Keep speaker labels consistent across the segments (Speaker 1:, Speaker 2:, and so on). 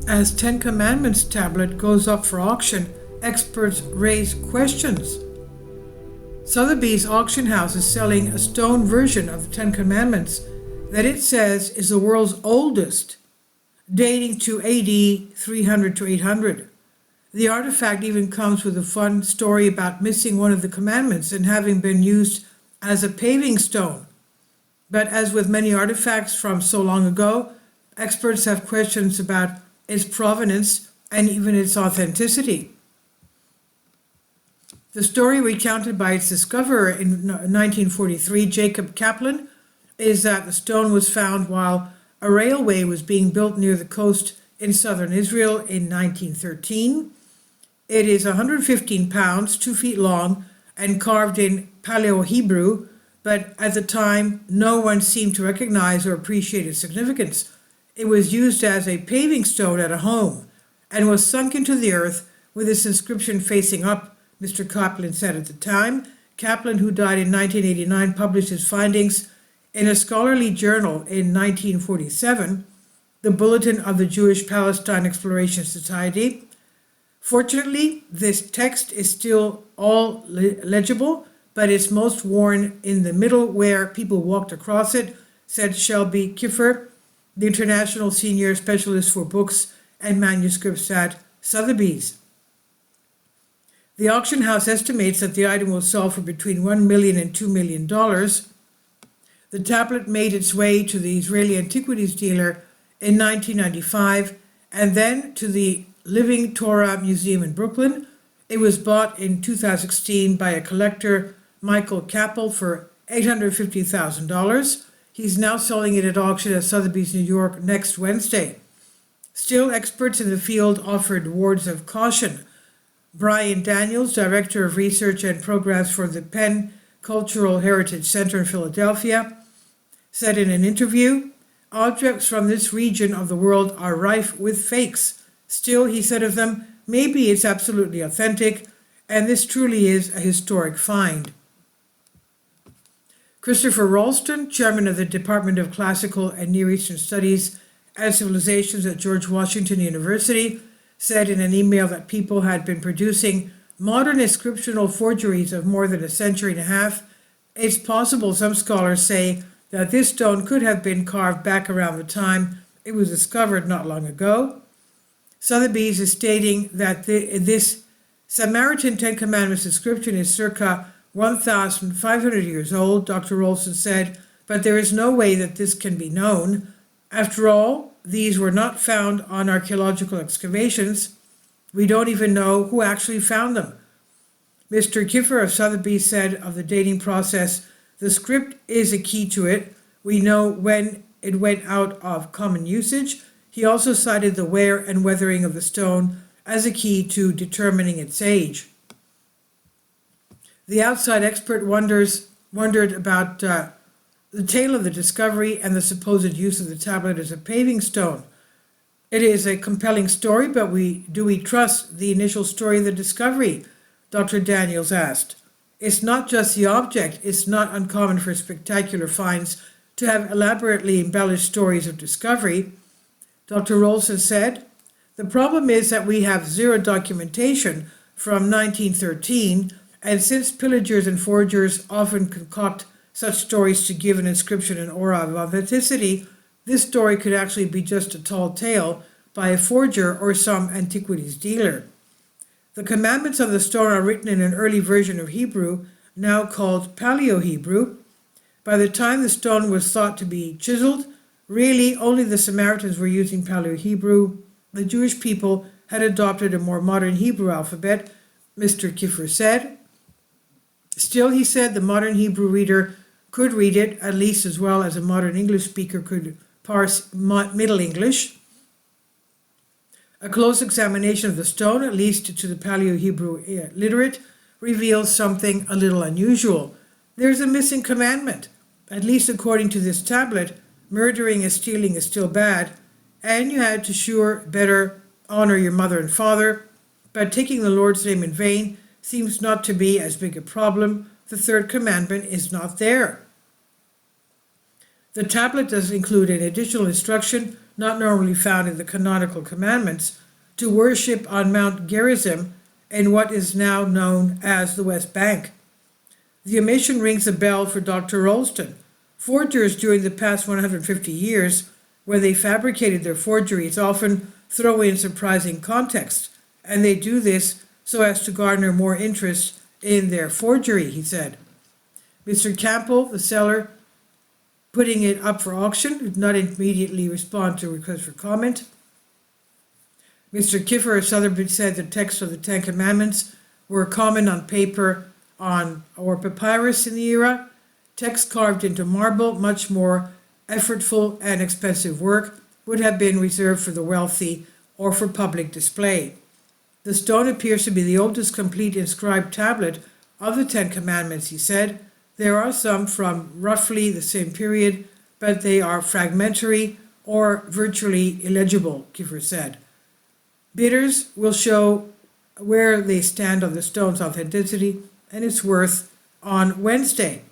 Speaker 1: As Ten Commandments tablet goes up for auction, experts raise questions. Sotheby's auction house is selling a stone version of the Ten Commandments that it says is the world's oldest, dating to AD 300 to 800. The artifact even comes with a fun story about missing one of the commandments and having been used as a paving stone. But as with many artifacts from so long ago, experts have questions about its provenance and even its authenticity. The story recounted by its discoverer in 1943, Jacob Kaplan, is that the stone was found while a railway was being built near the coast in southern Israel in 1913. It is 115 pounds, 2 feet long, and carved in Paleo-Hebrew, but at the time no one seemed to recognize or appreciate its significance. It was used as a paving stone at a home and was sunk into the earth with its inscription facing up, Mr. Kaplan said at the time. Kaplan, who died in 1989, published his findings in a scholarly journal in 1947, the Bulletin of the Jewish Palestine Exploration Society. Fortunately, this text is still all legible, but it's most worn in the middle where people walked across it, said Shelby Kiffer, the International Senior Specialist for Books and Manuscripts at Sotheby's. The auction house estimates that the item will sell for between $1 million and $2 million. The tablet made its way to the Israeli antiquities dealer in 1995 and then to the Living Torah Museum in Brooklyn. It was bought in 2016 by a collector, Michael Kappel, for $850,000. He's now selling it at auction at Sotheby's, New York, next Wednesday. Still, experts in the field offered words of caution. Brian Daniels, Director of Research and Programs for the Penn Cultural Heritage Center in Philadelphia, said in an interview, "Objects from this region of the world are rife with fakes. Still," he said of them, "maybe it's absolutely authentic, and this truly is a historic find." Christopher Ralston, chairman of the Department of Classical and Near Eastern Studies and Civilizations at George Washington University, said in an email that people had been producing modern inscriptional forgeries of more than a century and a half. It's possible, some scholars say, that this stone could have been carved back around the time it was discovered not long ago. Sotheby's is stating that this Samaritan Ten Commandments inscription is circa 1,500 years old, Dr. Olson said, but there is no way that this can be known. After all, these were not found on archaeological excavations. We don't even know who actually found them. Mr. Kiffer of Sotheby's said of the dating process, "The script is a key to it. We know when it went out of common usage." He also cited the wear and weathering of the stone as a key to determining its age. The outside expert wondered about the tale of the discovery and the supposed use of the tablet as a paving stone. It is a compelling story, but do we trust the initial story of the discovery? Dr. Daniels asked. It's not just the object. It's not uncommon for spectacular finds to have elaborately embellished stories of discovery. Dr. Rolson said, "The problem is that we have zero documentation from 1913, and since pillagers and forgers often concoct such stories to give an inscription an aura of authenticity, this story could actually be just a tall tale by a forger or some antiquities dealer." The commandments of the stone are written in an early version of Hebrew, now called Paleo-Hebrew. By the time the stone was thought to be chiseled, really only the Samaritans were using Paleo-Hebrew. The Jewish people had adopted a more modern Hebrew alphabet, Mr. Kiffer said. Still, he said, the modern Hebrew reader could read it at least as well as a modern English speaker could parse Middle English. A close examination of the stone, at least to the Paleo-Hebrew literate, reveals something a little unusual. There's a missing commandment. At least according to this tablet, murdering and stealing is still bad, and you had to sure better honor your mother and father, but taking the Lord's name in vain seems not to be as big a problem. The third commandment is not there. The tablet does include an additional instruction not normally found in the canonical commandments to worship on Mount Gerizim in what is now known as the West Bank. The omission rings a bell for Dr. Ralston. Forgers during the past 150 years, when they fabricated their forgeries, often throw in surprising context, and they do this so as to garner more interest in their forgery, he said. Mr. Campbell, the seller, putting it up for auction, did not immediately respond to a request for comment. Mr. Kiefer of Sotheby's said the texts of the Ten Commandments were common on paper or papyrus in the era. Text carved into marble, much more effortful and expensive work, would have been reserved for the wealthy or for public display. The stone appears to be the oldest complete inscribed tablet of the Ten Commandments, he said. There are some from roughly the same period, but they are fragmentary or virtually illegible, Kiefer said. Bidders will show where they stand on the stone's authenticity and its worth on Wednesday.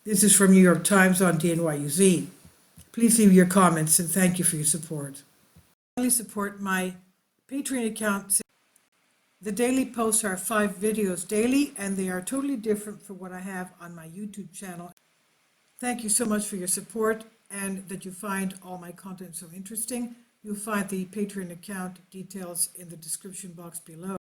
Speaker 1: This is from New York Times on DNYUZ. Please leave your comments and thank you for your support. Finally, support my Patreon account. The daily posts are 5 videos daily, and they are totally different from what I have on my YouTube channel. Thank you so much for your support and that you find all my content so interesting. You'll find the Patreon account details in the description box below.